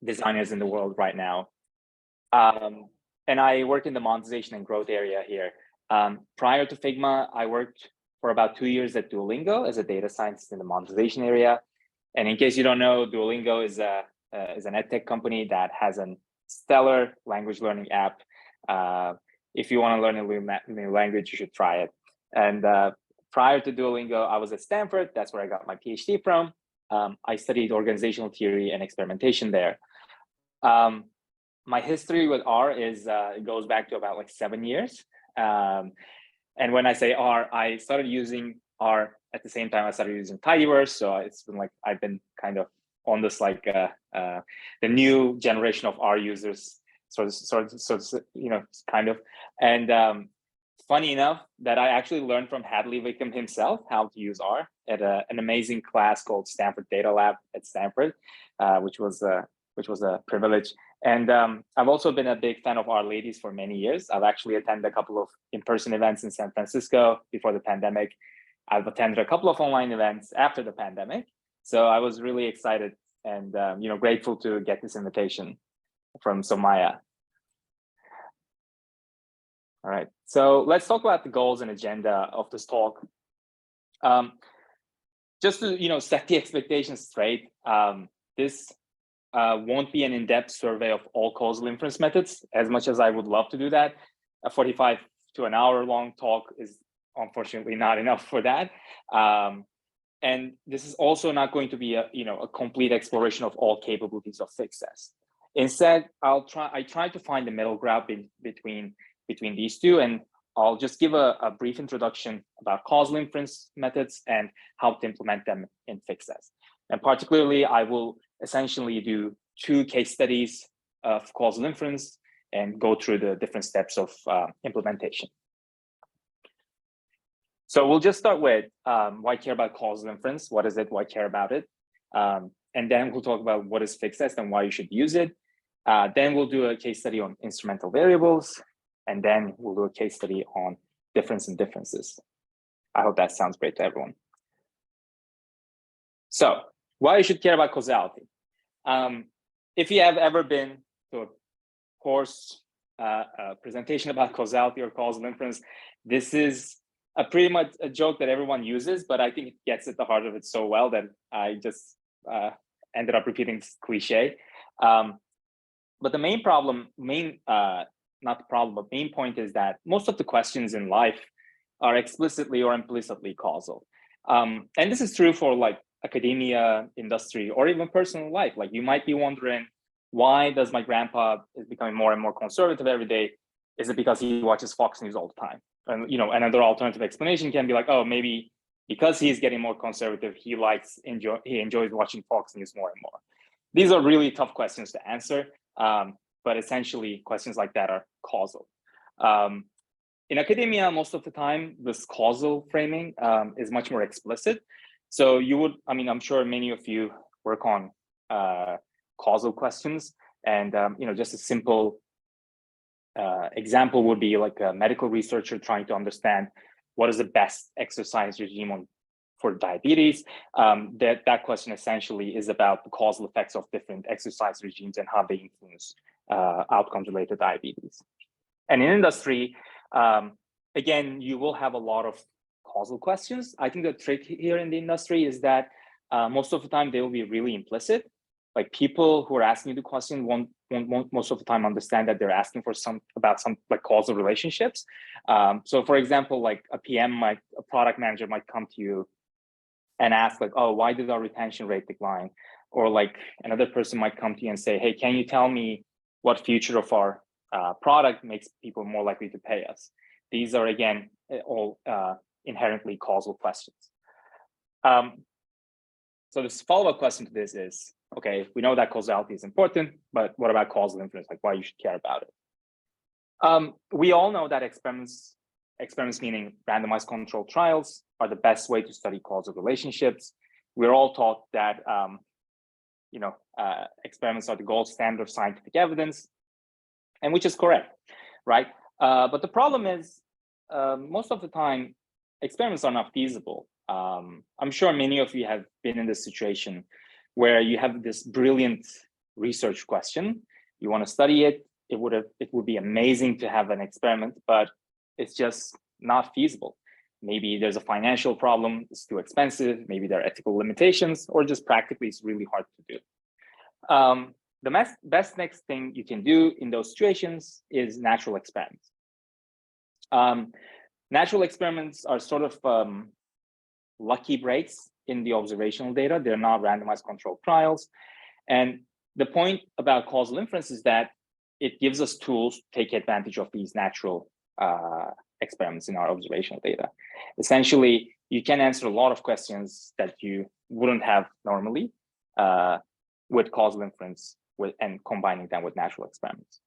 designers in the world right now. And I work in the monetization and growth area here. Prior to Figma, I worked for about 2 years at Duolingo as a data scientist in the monetization area. And in case you don't know, Duolingo is an edtech company that has a stellar language learning app. If you want to learn a new language, you should try it. And prior to Duolingo, I was at Stanford. That's where I got my PhD from. I studied organizational theory and experimentation there. My history with R is it goes back to about like 7 years. And when I say R, I started using R at the same time I started using Tidyverse. So it's been like I've been kind of on this like the new generation of R users, sort of you know, kind of. And funny enough that I actually learned from Hadley Wickham himself how to use R at an amazing class called Stanford Data Lab at Stanford, which was a privilege. And I've also been a big fan of Our Ladies for many years. I've actually attended a couple of in-person events in San Francisco before the pandemic. I've attended a couple of online events after the pandemic. So I was really excited and you know, grateful to get this invitation from Somaya. All right, so let's talk about the goals and agenda of this talk. Just to, you know, set the expectations straight, this won't be an in-depth survey of all causal inference methods, as much as I would love to do that. A 45 to an hour long talk is unfortunately not enough for that. And this is also not going to be a, you know, a complete exploration of all capabilities of fixest. Instead, I try to find the middle ground between these two, and I'll just give a brief introduction about causal inference methods and how to implement them in fixest. And particularly, I will essentially do 2 case studies of causal inference and go through the different steps of implementation. So we'll just start with why care about causal inference? What is it? Why care about it? And then we'll talk about what is fixest and why you should use it. Then we'll do a case study on instrumental variables. And then we'll do a case study on difference and differences. I hope that sounds great to everyone. So why you should care about causality. If you have ever been to a course presentation about causality or causal inference, this is pretty much a joke that everyone uses, but I think it gets at the heart of it so well that I just ended up repeating this cliche. But the main problem, not the problem, but main point is that most of the questions in life are explicitly or implicitly causal. And this is true for like academia, industry, or even personal life. Like you might be wondering, why does my grandpa is becoming more and more conservative every day? Is it because he watches Fox News all the time? And you know, another alternative explanation can be like, oh, maybe because he's getting more conservative, he enjoys watching Fox News more and more. These are really tough questions to answer, but essentially questions like that are causal. In academia, most of the time, this causal framing is much more explicit. So you would, I mean, I'm sure many of you work on causal questions, and you know, just a simple example would be like a medical researcher trying to understand what is the best exercise regime for diabetes. That question essentially is about the causal effects of different exercise regimes and how they influence outcomes related to diabetes. And in industry, again, you will have a lot of causal questions. I think the trick here in the industry is that most of the time they will be really implicit. Like people who are asking you the question won't most of the time understand that they're asking for about some like causal relationships. So for example, like a product manager might come to you and ask like, oh, why did our retention rate decline? Or like another person might come to you and say, hey, can you tell me what feature of our product makes people more likely to pay us? These are, again, all inherently causal questions. So this follow-up question to this is, okay, we know that causality is important, but what about causal inference? Like why you should care about it? We all know that experiments meaning randomized controlled trials, are the best way to study causal relationships. We're all taught that you know, experiments are the gold standard of scientific evidence, and which is correct, right? But the problem is, most of the time, experiments are not feasible. I'm sure many of you have been in this situation where you have this brilliant research question. You want to study it. It would be amazing to have an experiment, but it's just not feasible. Maybe there's a financial problem, it's too expensive, maybe there are ethical limitations, or just practically it's really hard to do. The best next thing you can do in those situations is natural experiments. Natural experiments are sort of lucky breaks in the observational data. They're not randomized controlled trials. And the point about causal inference is that it gives us tools to take advantage of these natural experiments in our observational data. Essentially, you can answer a lot of questions that you wouldn't have normally with causal inference and combining them with natural experiments.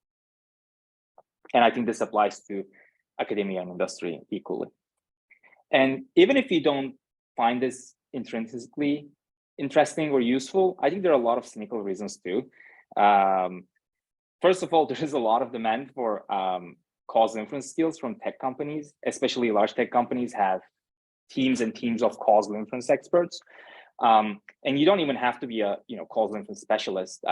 And I think this applies to academia and industry equally. And even if you don't find this intrinsically interesting or useful, I think there are a lot of cynical reasons too. First of all, there is a lot of demand for causal inference skills from tech companies, especially large tech companies have teams and teams of causal inference experts. And you don't even have to be a causal inference specialist.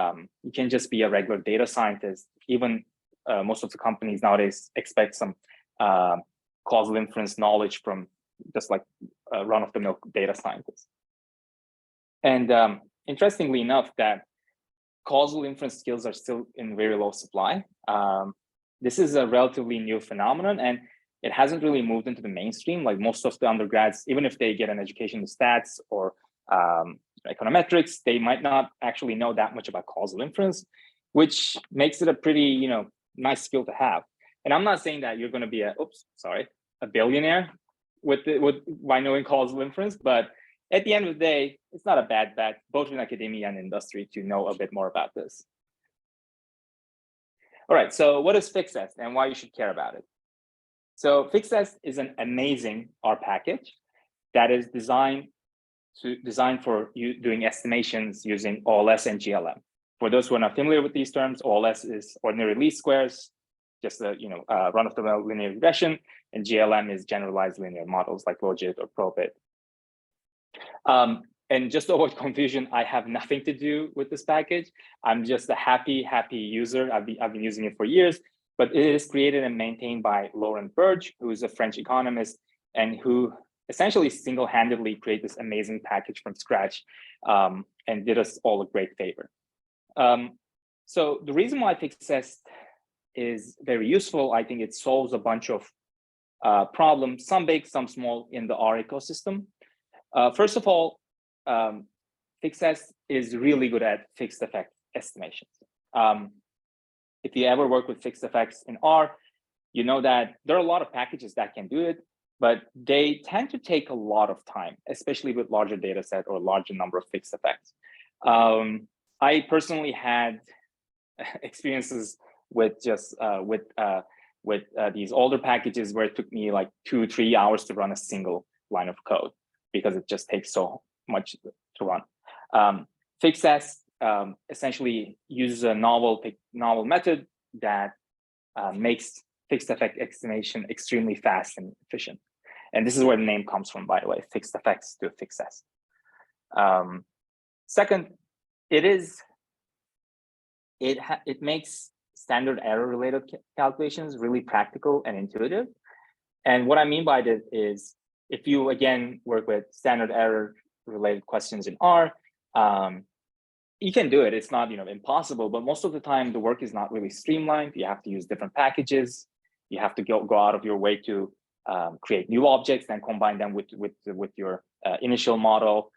You can just be a regular data scientist. Even most of the companies nowadays expect some causal inference knowledge from just like run-of-the-mill data scientists. And interestingly enough, that causal inference skills are still in very low supply. This is a relatively new phenomenon, and it hasn't really moved into the mainstream. Like most of the undergrads, even if they get an education in stats or econometrics, they might not actually know that much about causal inference, which makes it a pretty nice skill to have. And I'm not saying that you're going to be a billionaire by knowing causal inference, but at the end of the day, it's not a bad bet, both in academia and industry, to know a bit more about this. All right, so what is fixest and why you should care about it? So fixest is an amazing R package that is designed for you doing estimations using OLS and GLM. For those who are not familiar with these terms, OLS is ordinary least squares, just a run-of-the-mill linear regression, and GLM is generalized linear models like logit or probit. And just to avoid confusion, I have nothing to do with this package. I'm just a happy user. I've been using it for years, but it is created and maintained by Laurent Berge, who is a French economist and who essentially single-handedly created this amazing package from scratch and did us all a great favor. So the reason why fixest is very useful, I think it solves a bunch of problems, some big, some small, in the R ecosystem. First of all, fixest is really good at fixed effect estimations. If you ever work with fixed effects in R, you know that there are a lot of packages that can do it, but they tend to take a lot of time, especially with larger data set or larger number of fixed effects. I personally had experiences with just these older packages where it took me like 2-3 hours to run a single line of code because it just takes so much to run. Fixest essentially uses a novel method that makes fixed effect estimation extremely fast and efficient. And this is where the name comes from, by the way, fixed effects to fixest. Second, it makes standard error related calculations really practical and intuitive. And what I mean by this is, if you again work with standard error related questions in R, you can do it. It's not impossible, but most of the time the work is not really streamlined. You have to use different packages. You have to go out of your way to create new objects and combine them with your initial model.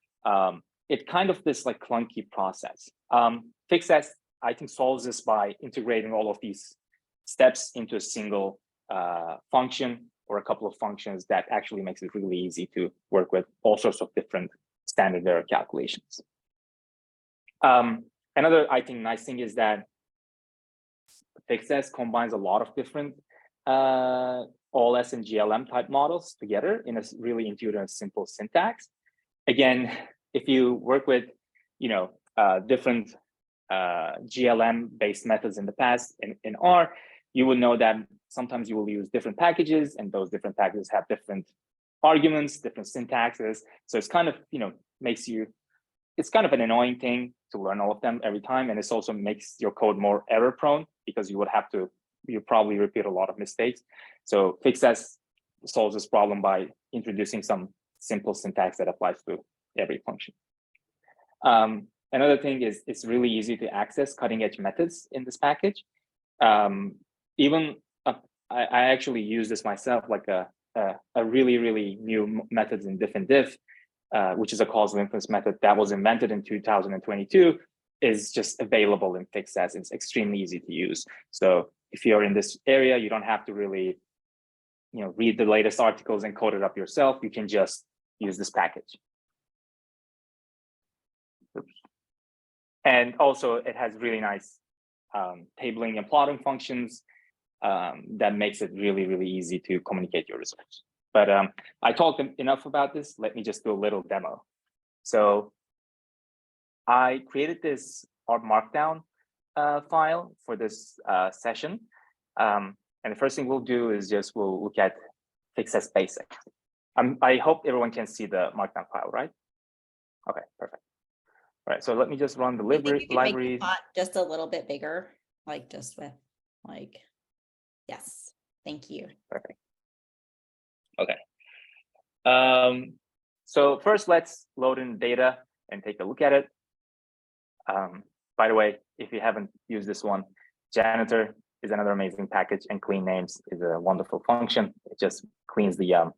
It's kind of this like clunky process. Fixest, I think, solves this by integrating all of these steps into a single function or a couple of functions that actually makes it really easy to work with all sorts of different standard error calculations. Another, I think, nice thing is that fixest combines a lot of different OLS and GLM type models together in a really intuitive and simple syntax. Again, if you work with different GLM based methods in the past in R, you will know that sometimes you will use different packages, and those different packages have different arguments, different syntaxes. So it's kind of it's kind of an annoying thing to learn all of them every time. And this also makes your code more error prone because you probably repeat a lot of mistakes. So fixest solves this problem by introducing some simple syntax that applies to every function. Another thing is it's really easy to access cutting edge methods in this package. I actually use this myself, like a really new methods in diff and diff, which is a causal inference method that was invented in 2022, is just available in fixest. It's extremely easy to use. So if you're in this area, you don't have to really, read the latest articles and code it up yourself. You can just use this package. Oops. And also it has really nice tabling and plotting functions that makes it really easy to communicate your results. But I talked enough about this. Let me just do a little demo. So I created this R Markdown file for this session. And the first thing we'll do is we'll look at fixest basic. I hope everyone can see the Markdown file, right? Okay, perfect. All right, so let me just run the library. Make the font just a little bit bigger, yes, thank you. Perfect. Okay. So first, let's load in data and take a look at it. By the way, if you haven't used this one, Janitor is another amazing package, and clean names is a wonderful function. It just cleans the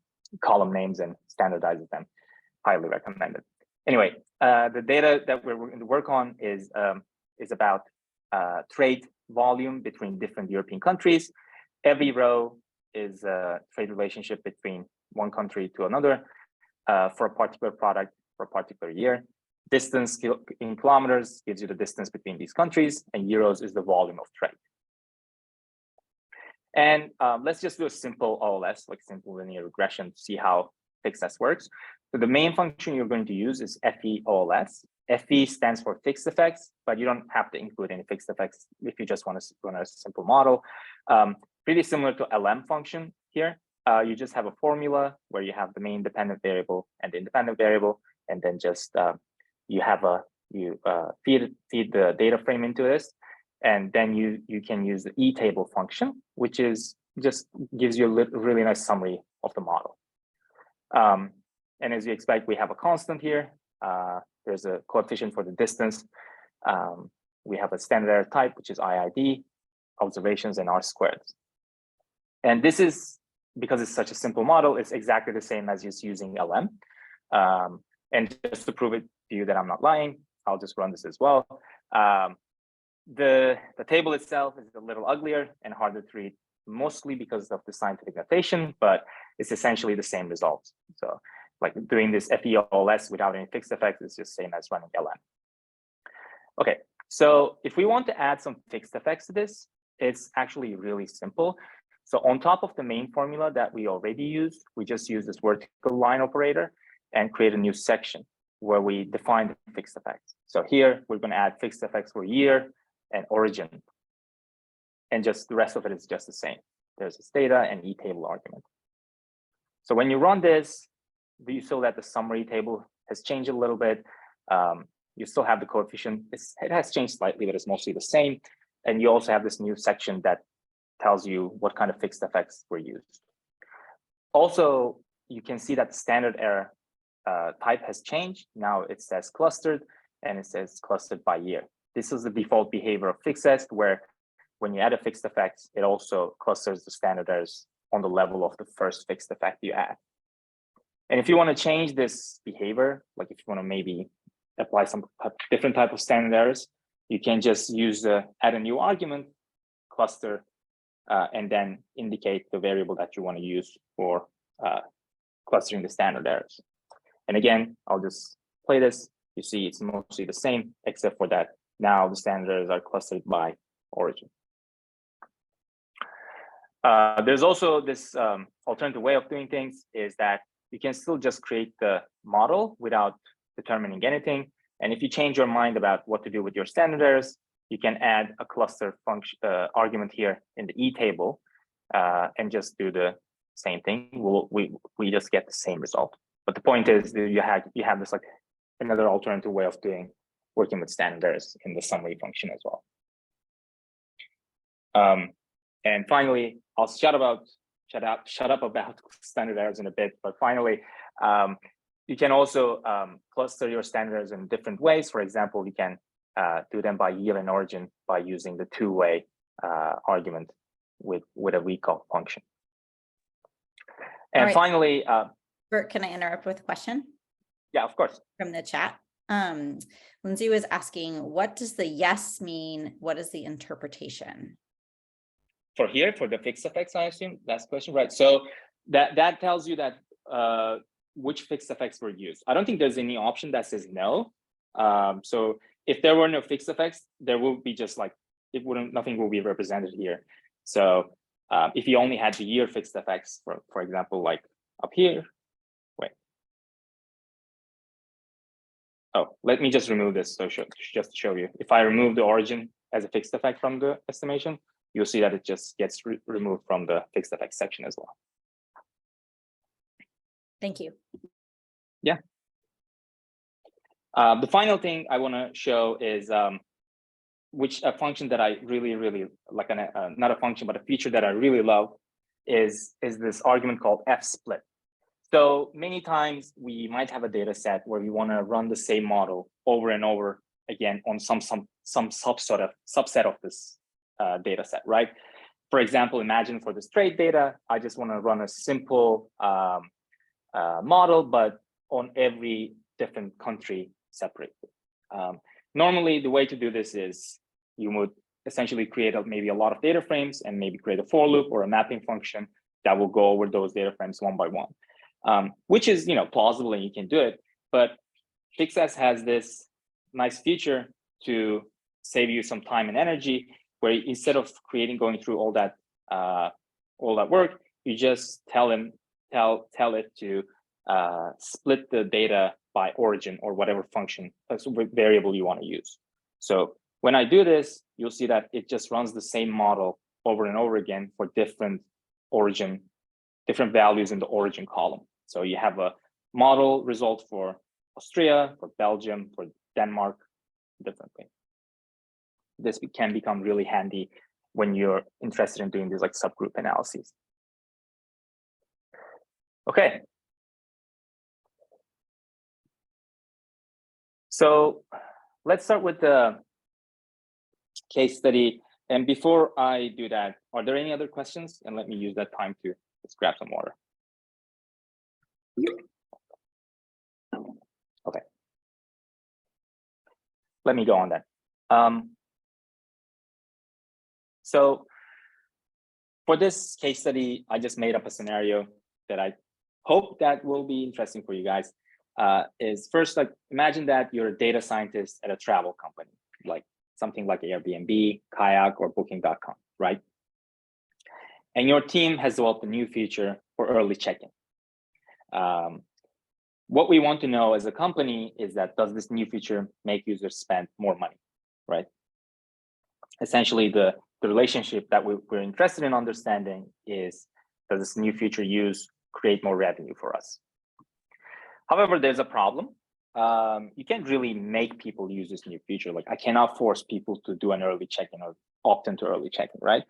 column names and standardizes them. Highly recommended. Anyway, the data that we're going to work on is about trade volume between different European countries. Every row is a trade relationship between one country to another for a particular product for a particular year. Distance in kilometers gives you the distance between these countries, and euros is the volume of trade. And let's just do a simple OLS, like simple linear regression, to see how fixest works. So the main function you're going to use is FE-OLS. FE stands for fixed effects, but you don't have to include any fixed effects if you just want to run a simple model. Pretty similar to LM function here. You just have a formula where you have the main dependent variable and the independent variable, and then just you feed the data frame into this, and then you can use the e-table function, which is just gives you a really nice summary of the model. And as you expect, we have a constant here. There's a coefficient for the distance. We have a standard error type, which is IID, observations, and R squared. And this is, because it's such a simple model, it's exactly the same as just using LM. And just to prove it to you that I'm not lying, I'll just run this as well. The table itself is a little uglier and harder to read, mostly because of the scientific notation, but it's essentially the same results. So like doing this FE-OLS without any fixed effects is just same as running LM. Okay, so if we want to add some fixed effects to this, it's actually really simple. So on top of the main formula that we already used, we just use this vertical line operator and create a new section where we define the fixed effects. So here we're going to add fixed effects for year and origin, and just the rest of it is just the same. There's this data and e-table argument. So when you run this, you saw that the summary table has changed a little bit. You still have the coefficient. It has changed slightly, but it's mostly the same. And you also have this new section that tells you what kind of fixed effects were used. Also, you can see that the standard error type has changed. Now it says clustered, and it says clustered by year. This is the default behavior of fixest, where when you add a fixed effect, it also clusters the standard errors on the level of the first fixed effect you add. And if you want to change this behavior, like if you want to maybe apply some different type of standard errors, you can just use add a new argument, cluster, and then indicate the variable that you want to use for clustering the standard errors. And again, I'll just play this. You see it's mostly the same, except for that now the standard errors are clustered by origin. There's also this alternative way of doing things, is that you can still just create the model without determining anything. And if you change your mind about what to do with your standard errors, you can add a cluster function argument here in the e-table and just do the same thing. We just get the same result. But the point is that you have this like another alternative way of doing working with standard errors in the summary function as well. And finally, I'll shut up about standard errors in a bit. But finally, you can also cluster your standard errors in different ways. For example, you can do them by yield and origin by using the two-way argument with a recall function. And finally, Bert, can I interrupt with a question? Yeah, of course. From the chat. Lindsay was asking, what does the yes mean? What is the interpretation? For here, for the fixed effects, I assume that's the question, right? So that tells you that which fixed effects were used. I don't think there's any option that says no. So if there were no fixed effects, there will be just like, nothing will be represented here. So if you only had the year fixed effects, for example, like up here, oh, let me just remove this just to show you. If I remove the origin as a fixed effect from the estimation, you'll see that it just gets removed from the fixed effects section as well. Thank you. Yeah. The final thing I want to show is a function that I really like, not a function, but a feature that I really love is this argument called fsplit. So many times we might have a data set where we want to run the same model over and over again on some subset of this data set, right? For example, imagine for this trade data, I just want to run a simple model, but on every different country separately. Normally, the way to do this is you would essentially create maybe a lot of data frames and maybe create a for loop or a mapping function that will go over those data frames one by one. Which is, plausible and you can do it, but fixest has this nice feature to save you some time and energy, where instead of going through all that work, you just tell it to split the data by origin or whatever function, variable you want to use. So when I do this, you'll see that it just runs the same model over and over again for different values in the origin column. So you have a model result for Austria, for Belgium, for Denmark, differently. This can become really handy when you're interested in doing these like subgroup analyses. Okay. So let's start with the case study. And before I do that, are there any other questions? And let me use that time to just grab some water. Okay. Let me go on that. So for this case study, I just made up a scenario that I hope that will be interesting for you guys. Is first, like, imagine that you're a data scientist at a travel company, like something like Airbnb, Kayak, or Booking.com, right? And your team has developed a new feature for early check-in. What we want to know as a company is that, does this new feature make users spend more money, right? Essentially, the relationship that we're interested in understanding is, does this new feature create more revenue for us? However, there's a problem. You can't really make people use this new feature. Like, I cannot force people to do an early check-in or opt into early check-in, right?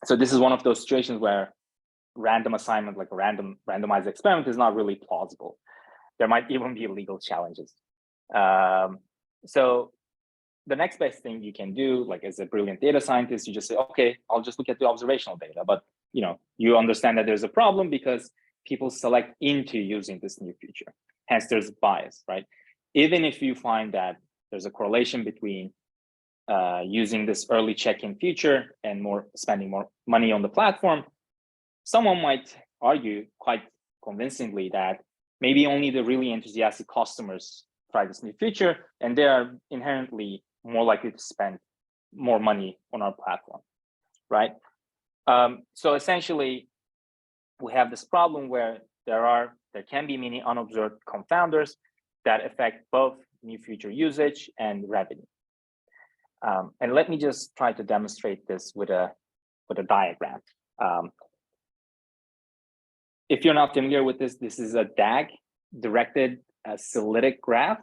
So this is one of those situations where random assignment, like a randomized experiment, is not really plausible. There might even be legal challenges. So the next best thing you can do, like as a brilliant data scientist, you just say, okay, I'll just look at the observational data. But you understand that there's a problem because people select into using this new feature. Hence, there's bias, right? Even if you find that there's a correlation between using this early check-in feature and spending more money on the platform, someone might argue quite convincingly that maybe only the really enthusiastic customers try this new feature, and they are inherently more likely to spend more money on our platform, right? So essentially, we have this problem where there can be many unobserved confounders that affect both new feature usage and revenue. And let me just try to demonstrate this with a diagram. If you're not familiar with this, this is a DAG, directed acyclic graph.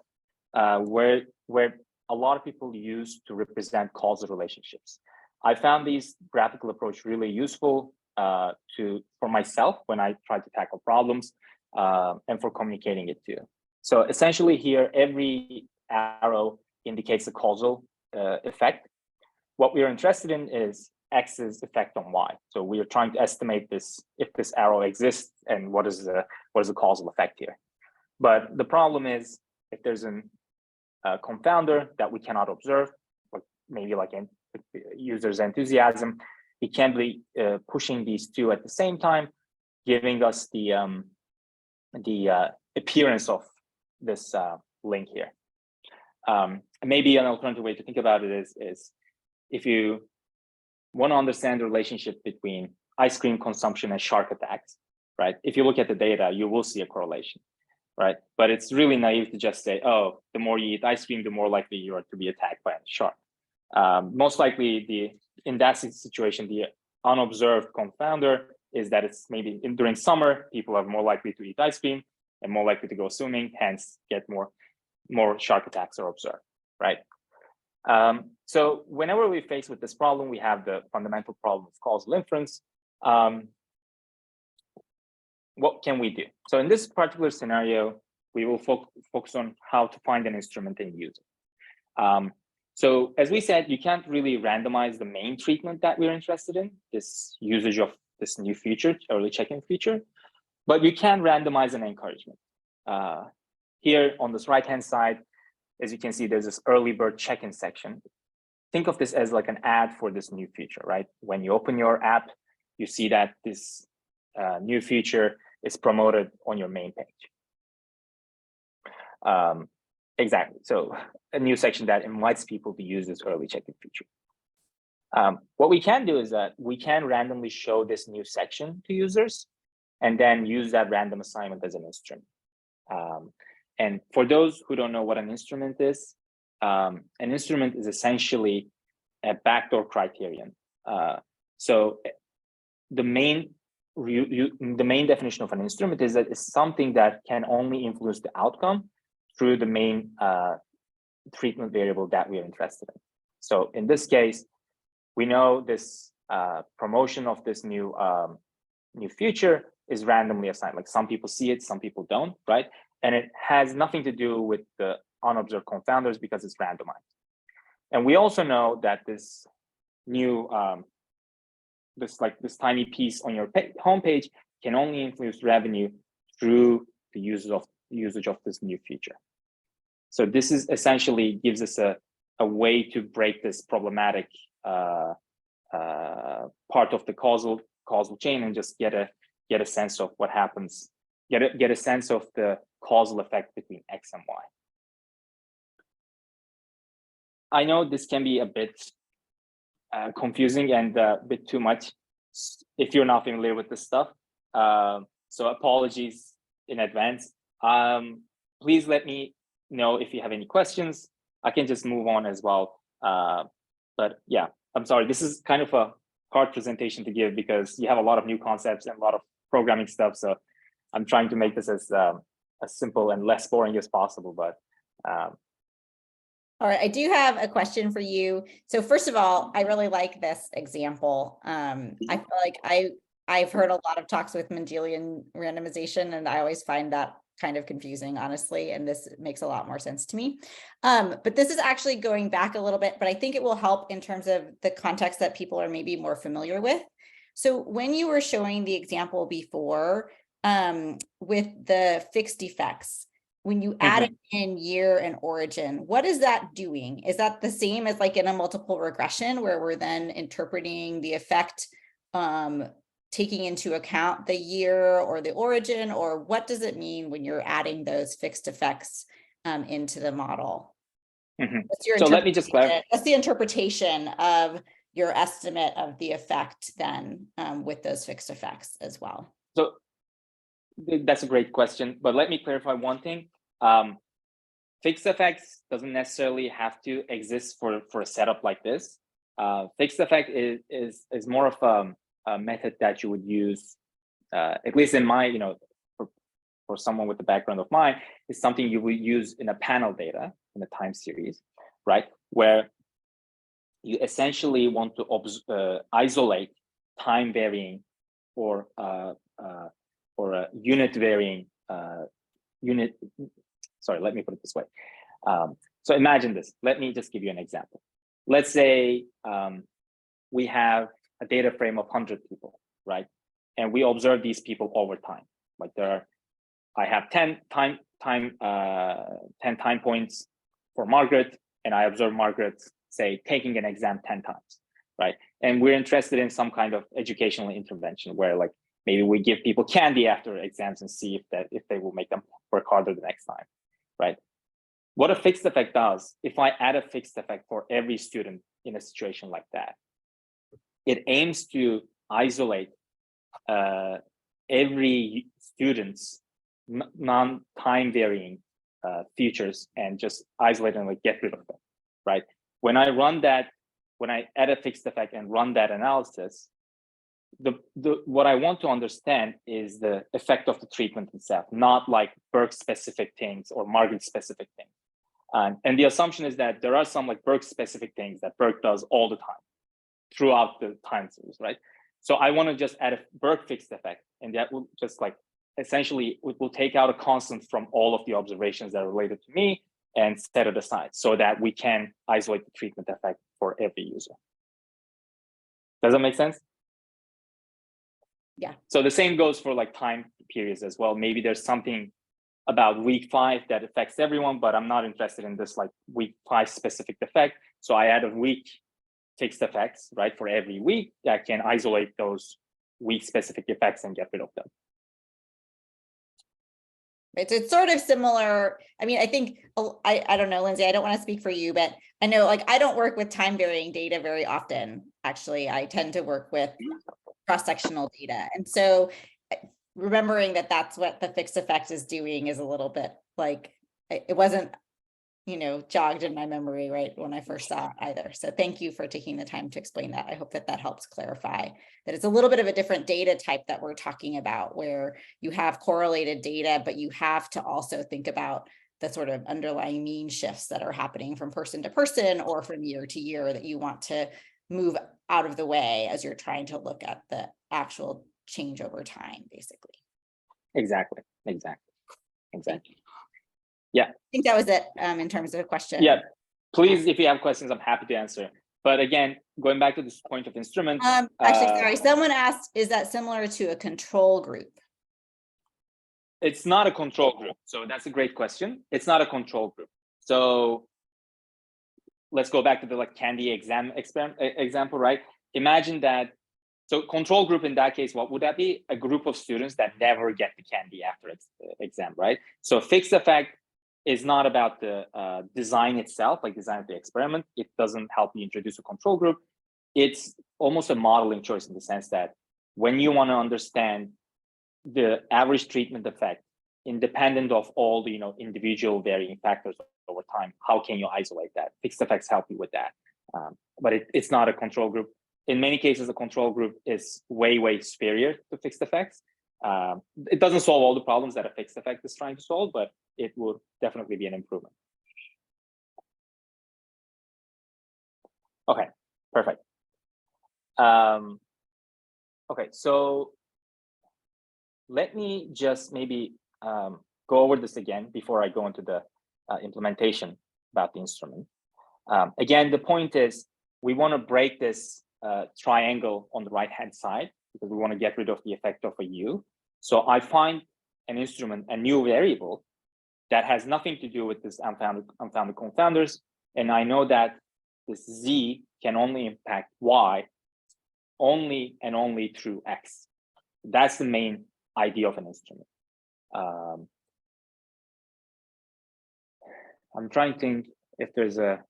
where a lot of people use to represent causal relationships. I found these graphical approach really useful for myself when I try to tackle problems and for communicating it too. So essentially here, every arrow indicates a causal effect. What we are interested in is X's effect on Y. So we are trying to estimate this, if this arrow exists, and what is the causal effect here. But the problem is, if there's a confounder that we cannot observe, or maybe like a user's enthusiasm, it can be pushing these two at the same time, giving us the appearance of this link here. Maybe an alternative way to think about it is if you want to understand the relationship between ice cream consumption and shark attacks, right? If you look at the data, you will see a correlation, right? But it's really naive to just say, oh, the more you eat ice cream, the more likely you are to be attacked by a shark. Most likely, in that situation, the unobserved confounder is that it's maybe during summer, people are more likely to eat ice cream and more likely to go swimming, hence get more shark attacks are observed, right? So whenever we face with this problem, we have the fundamental problem of causal inference. What can we do? So in this particular scenario, we will focus on how to find an instrument and use it. So as we said, you can't really randomize the main treatment that we're interested in, this usage of this new feature, early check-in feature, but you can randomize an encouragement. Here on this right-hand side, as you can see, there's this early bird check-in section. Think of this as like an ad for this new feature, right? When you open your app, you see that this new feature is promoted on your main page. Exactly. So a new section that invites people to use this early check-in feature. What we can do is that we can randomly show this new section to users and then use that random assignment as an instrument. And for those who don't know what an instrument is essentially a backdoor criterion. So the main definition of an instrument is that it's something that can only influence the outcome through the main treatment variable that we are interested in. So in this case, we know this promotion of this new feature is randomly assigned. Like some people see it, some people don't, right? And it has nothing to do with the unobserved confounders because it's randomized. And we also know that this new this tiny piece on your homepage can only influence revenue through the usage of this new feature. So this is essentially gives us a way to break this problematic part of the causal chain and just get a sense of what happens, get a sense of the causal effect between X and Y. I know this can be a bit confusing and a bit too much if you're not familiar with this stuff. So apologies in advance. Please let me know if you have any questions. I can just move on as well. But yeah, I'm sorry. This is kind of a hard presentation to give because you have a lot of new concepts and a lot of programming stuff. So I'm trying to make this as simple and less boring as possible. But all right, I do have a question for you. So first of all, I really like this example. I feel like I've heard a lot of talks with Mendelian randomization, and I always find that kind of confusing, honestly, and this makes a lot more sense to me. But this is actually going back a little bit, but I think it will help in terms of the context that people are maybe more familiar with. So when you were showing the example before with the fixed effects, when you add in year and origin, what is that doing? Is that the same as like in a multiple regression where we're then interpreting the effect, taking into account the year or the origin, or what does it mean when you're adding those fixed effects into the model? What's your so let me just clarify. What's the interpretation of your estimate of the effect then with those fixed effects as well? So that's a great question, but let me clarify one thing. Fixed effects doesn't necessarily have to exist for a setup like this. Fixed effect is more of a method that you would use, at least in my, for someone with the background of mine, is something you would use in a panel data, in a time series, right? Where you essentially want to isolate time varying or a unit varying sorry, let me put it this way. So imagine this. Let me just give you an example. Let's say we have a data frame of 100 people, right? And we observe these people over time. Like I have 10 time points for Margaret, and I observe Margaret, say, taking an exam 10 times, right? And we're interested in some kind of educational intervention where, like, maybe we give people candy after exams and see if they will make them work harder the next time, right? What a fixed effect does, if I add a fixed effect for every student in a situation like that, it aims to isolate every student's non-time varying features and just isolate and like get rid of them, right? When I run that, when I add a fixed effect and run that analysis, what I want to understand is the effect of the treatment itself, not like Berg specific things or Margaret specific things. And the assumption is that there are some like Berg specific things that Berg does all the time throughout the time series, right? So I want to just add a Berg fixed effect, and that will just like essentially it will take out a constant from all of the observations that are related to me and set it aside so that we can isolate the treatment effect for every user. Does that make sense? Yeah. So the same goes for like time periods as well. Maybe there's something about week 5 that affects everyone, but I'm not interested in this like week 5 specific effect. So I add a week fixed effects, right, for every week that can isolate those week specific effects and get rid of them. It's sort of similar. I mean, I think, I don't know, Lindsay, I don't want to speak for you, but I know like I don't work with time varying data very often. Actually, I tend to work with cross-sectional data. And so remembering that that's what the fixed effect is doing is a little bit like, it wasn't, jogged in my memory right when I first saw it either. So thank you for taking the time to explain that. I hope that that helps clarify that it's a little bit of a different data type that we're talking about, where you have correlated data, but you have to also think about the sort of underlying mean shifts that are happening from person to person or from year to year that you want to move out of the way as you're trying to look at the actual change over time, basically. Exactly. Yeah. I think that was it in terms of a question. Yeah, please, if you have questions, I'm happy to answer. But again, going back to this point of instrument. Actually, sorry, someone asked, is that similar to a control group? It's not a control group. So that's a great question. It's not a control group. So let's go back to the like candy example, right? Imagine that. So control group in that case, what would that be? A group of students that never get the candy after exam, right? So fixed effect is not about the design itself, like design of the experiment. It doesn't help you introduce a control group. It's almost a modeling choice in the sense that when you want to understand the average treatment effect, independent of all the individual varying factors over time, how can you isolate that? Fixed effects help you with that, but it's not a control group. In many cases, a control group is way superior to fixed effects. It doesn't solve all the problems that a fixed effect is trying to solve, but it would definitely be an improvement. Okay, perfect. Okay, so let me just maybe go over this again before I go into the implementation about the instrument. Again, the point is we want to break this triangle on the right-hand side because we want to get rid of the effect of a U. So I find an instrument, a new variable that has nothing to do with this unfounded confounders. And I know that this Z can only impact Y only and only through X. That's the main idea of an instrument. I'm trying to think if there's a,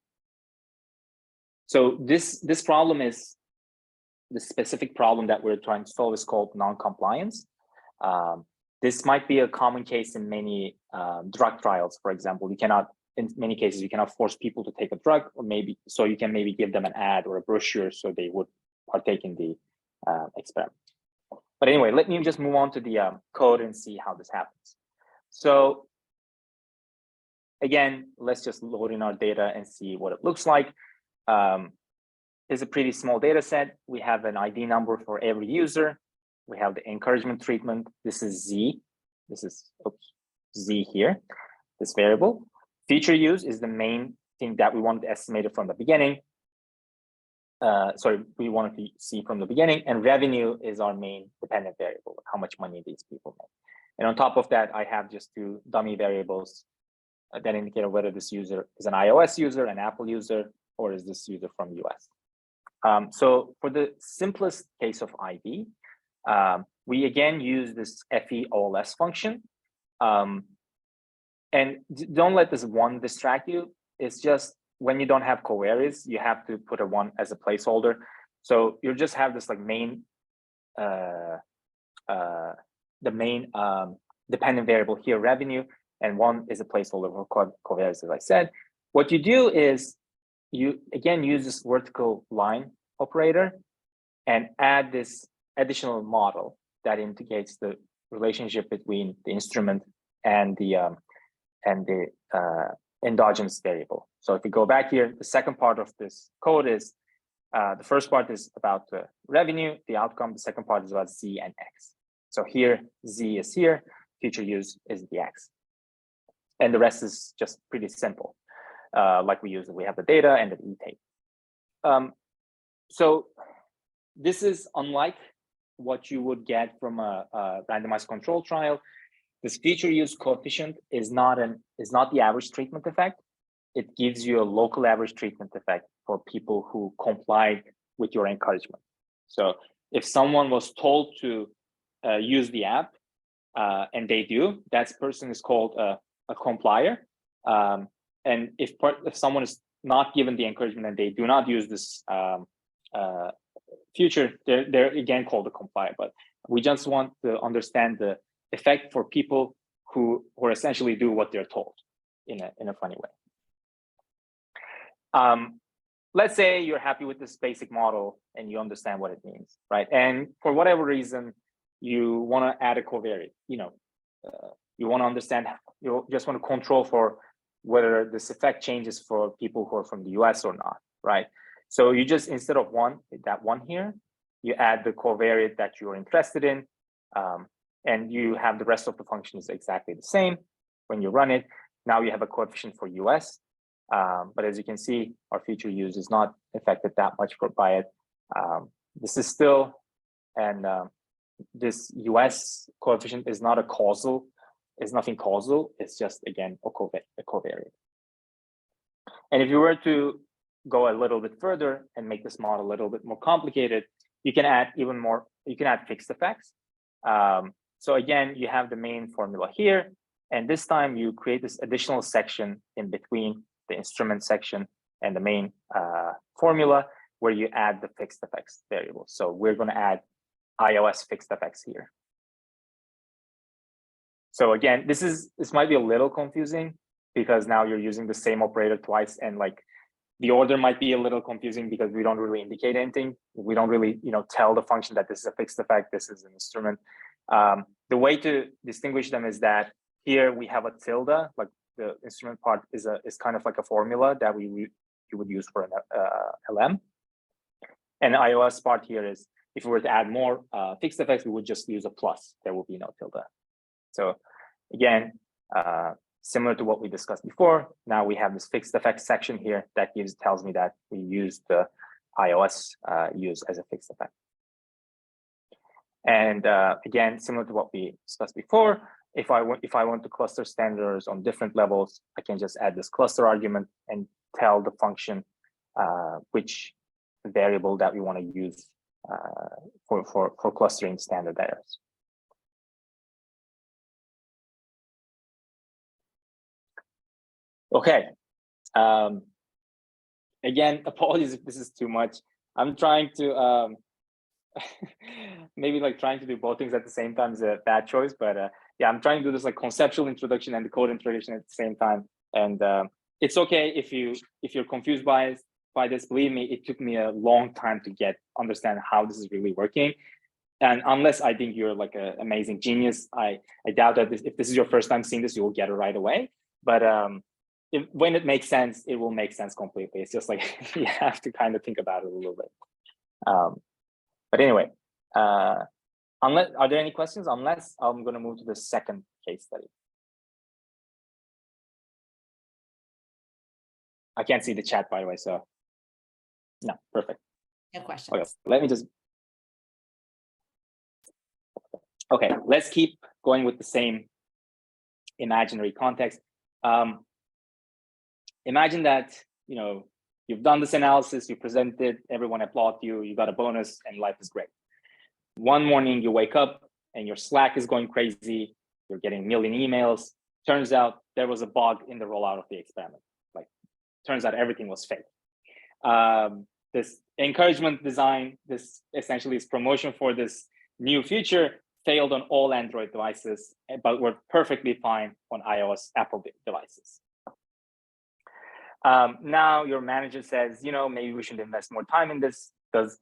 so this problem is, the specific problem that we're trying to solve is called non-compliance. This might be a common case in many drug trials, for example. You cannot, in many cases, you cannot force people to take a drug, or maybe, so you can maybe give them an ad or a brochure so they would partake in the experiment. But anyway, let me just move on to the code and see how this happens. So again, let's just load in our data and see what it looks like. It's a pretty small data set. We have an ID number for every user. We have the encouragement treatment. This is Z. This is Z here, this variable. Feature use is the main thing that we wanted to estimate it from the beginning. Sorry, we wanted to see from the beginning, and revenue is our main dependent variable, how much money these people make. And on top of that, I have just two dummy variables that indicate whether this user is an iOS user, an Apple user, or is this user from US. So for the simplest case of ID, we again use this FEOLS function. And don't let this one distract you. It's just when you don't have covariates, you have to put a one as a placeholder. So you just have this like main, the main dependent variable here, revenue, and one is a placeholder for covariates, as I said. What you do is you again use this vertical line operator and add this additional model that indicates the relationship between the instrument and the endogenous variable. So if we go back here, the second part of this code is, the first part is about the revenue, the outcome, the second part is about Z and X. So here, Z is here, feature use is the X. And the rest is just pretty simple. Like we have the data and the e-tape. So this is unlike what you would get from a randomized control trial. This feature use coefficient is not the average treatment effect. It gives you a local average treatment effect for people who complied with your encouragement. So if someone was told to use the app and they do, that person is called a complier. And if someone is not given the encouragement and they do not use this feature, they're again called a complier. But we just want to understand the effect for people who essentially do what they're told in a funny way. Let's say you're happy with this basic model and you understand what it means, right? And for whatever reason, you want to add a covariate. You want to understand. You just want to control for whether this effect changes for people who are from the US or not, right? So you just, instead of that one here, you add the covariate that you're interested in, and you have the rest of the functions exactly the same. When you run it, now you have a coefficient for US, but as you can see, our feature use is not affected that much by it. This is still, and this US coefficient is not a causal, it's nothing causal, it's just, again, a covariate. And if you were to go a little bit further and make this model a little bit more complicated, you can add even more, you can add fixed effects. So again, you have the main formula here, and this time you create this additional section in between the instrument section and the main formula where you add the fixed effects variable. So we're going to add iOS fixed effects here. So again, this might be a little confusing because now you're using the same operator twice, and like the order might be a little confusing because we don't really indicate anything. We don't really, tell the function that this is a fixed effect, this is an instrument. The way to distinguish them is that here we have a tilde, like the instrument part is kind of like a formula that you would use for an LM. And the iOS part here is, if we were to add more fixed effects, we would just use a plus. There will be no tilde. So again, similar to what we discussed before, now we have this fixed effects section here that tells me that we use the iOS use as a fixed effect. And again, similar to what we discussed before, if I want to cluster standards on different levels, I can just add this cluster argument and tell the function which variable that we want to use for clustering standard errors. Okay. Again, apologies if this is too much. I'm trying to maybe like trying to do both things at the same time is a bad choice, but yeah, I'm trying to do this like conceptual introduction and the code introduction at the same time. And it's okay if you're confused by this. Believe me, it took me a long time to understand how this is really working. And unless I think you're like an amazing genius, I doubt that if this is your first time seeing this, you will get it right away. But when it makes sense, it will make sense completely. It's just like you have to kind of think about it a little bit. But anyway, unless, are there any questions? Unless I'm going to move to the second case study. I can't see the chat, by the way, so no, perfect. No questions. Okay, let me just. Okay, let's keep going with the same imaginary context. Imagine that, you know, you've done this analysis, you presented, everyone applaud you, you got a bonus, and life is great. One morning you wake up and your Slack is going crazy, you're getting a million emails. Turns out there was a bug in the rollout of the experiment. Like, turns out everything was fake. This encouragement design, this essentially is promotion for this new feature, failed on all Android devices, but worked perfectly fine on iOS Apple devices. Now your manager says, you know, maybe we should invest more time in this. Does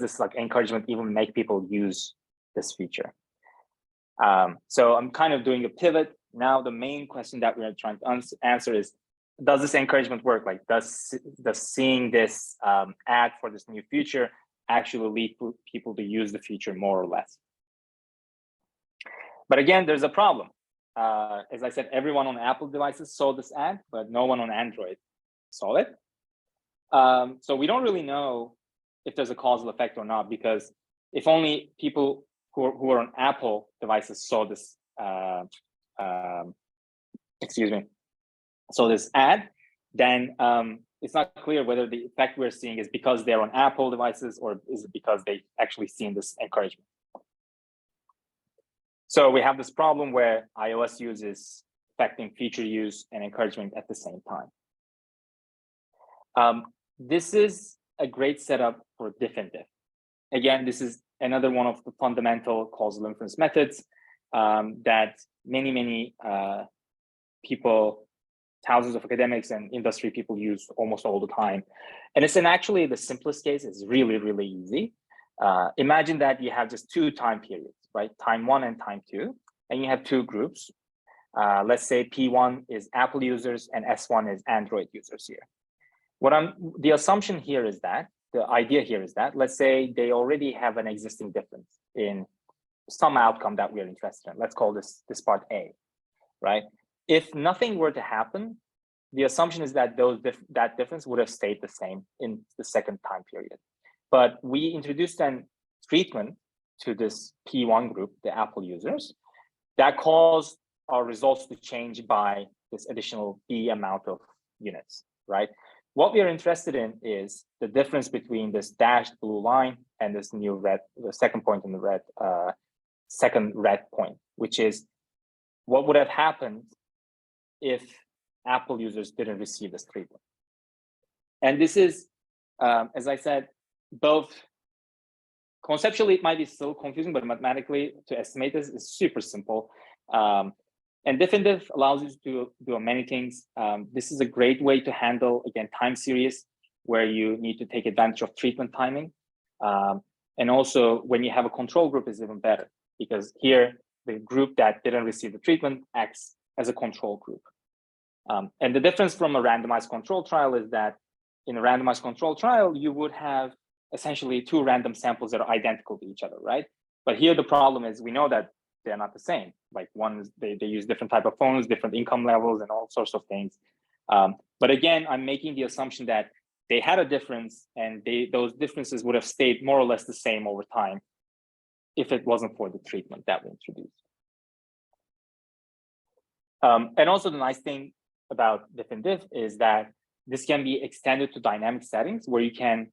this like encouragement even make people use this feature? So I'm kind of doing a pivot. Now the main question that we're trying to answer is, does this encouragement work? Like, does seeing this ad for this new feature actually lead people to use the feature more or less? But again, there's a problem. As I said, everyone on Apple devices saw this ad, but no one on Android saw it. So we don't really know if there's a causal effect or not, because if only people who are on Apple devices saw this, so this ad, then it's not clear whether the effect we're seeing is because they're on Apple devices or is it because they actually seen this encouragement. So we have this problem where iOS use is affecting feature use and encouragement at the same time. This is a great setup for diff and diff. Again, this is another one of the fundamental causal inference methods that many people, thousands of academics and industry people use almost all the time. And it's actually the simplest case is really easy. Imagine that you have just two time periods, right? Time 1 and time 2, and you have two groups. Let's say P1 is Apple users and S1 is Android users here. The assumption here is that, the idea here is that, let's say they already have an existing difference in some outcome that we're interested in. Let's call this part A, right? If nothing were to happen, the assumption is that that difference would have stayed the same in the second time period. But we introduced a treatment to this P1 group, the Apple users, that caused our results to change by this additional B amount of units, right? What we are interested in is the difference between this dashed blue line and this new red, the second point in the red, second red point, which is what would have happened if Apple users didn't receive this treatment. And this is, as I said, both conceptually, it might be still confusing, but mathematically to estimate this is super simple. And diff and diff allows you to do many things. This is a great way to handle, again, time series where you need to take advantage of treatment timing. And also when you have a control group is even better, because here the group that didn't receive the treatment acts as a control group. And the difference from a randomized control trial is that in a randomized control trial, you would have essentially two random samples that are identical to each other, right? But here the problem is we know that they're not the same. Like one is they use different type of phones, different income levels, and all sorts of things. But again, I'm making the assumption that they had a difference, and those differences would have stayed more or less the same over time if it wasn't for the treatment that we introduced. And also the nice thing about diff and diff is that this can be extended to dynamic settings where you can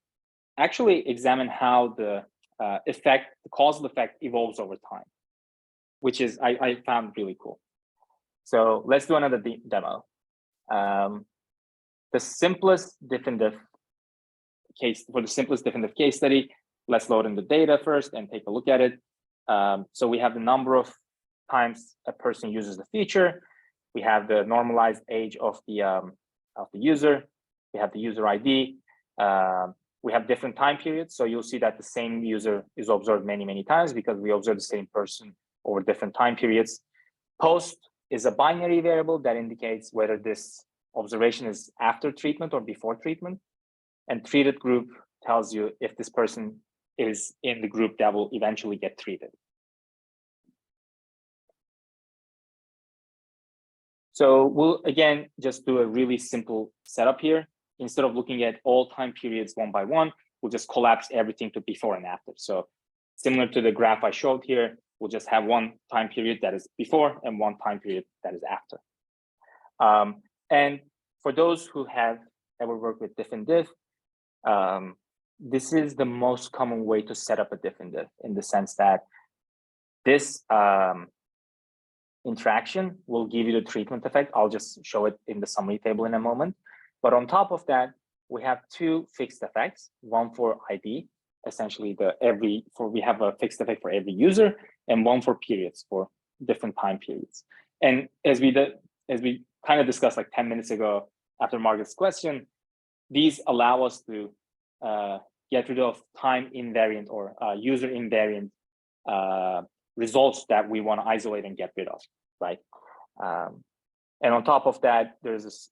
actually examine how the causal effect evolves over time, which is I found really cool. So let's do another demo. The simplest diff and diff case, for the simplest diff and diff case study, let's load in the data first and take a look at it. So we have the number of times a person uses the feature. We have the normalized age of the user. We have the user ID. We have different time periods. So you'll see that the same user is observed many times because we observe the same person over different time periods. Post is a binary variable that indicates whether this observation is after treatment or before treatment. And treated group tells you if this person is in the group that will eventually get treated. So we'll, again, just do a really simple setup here. Instead of looking at all time periods one by one, we'll just collapse everything to before and after. So similar to the graph I showed here, we'll just have one time period that is before and one time period that is after. And for those who have ever worked with diff and diff, this is the most common way to set up a diff and diff, in the sense that this interaction will give you the treatment effect. I'll just show it in the summary table in a moment. But on top of that, we have two fixed effects, one for ID, essentially we have a fixed effect for every user, and one for periods, for different time periods. And as we kind of discussed like 10 minutes ago after Margaret's question, these allow us to get rid of time invariant or user invariant results that we want to isolate and get rid of, right? And on top of that, there's this,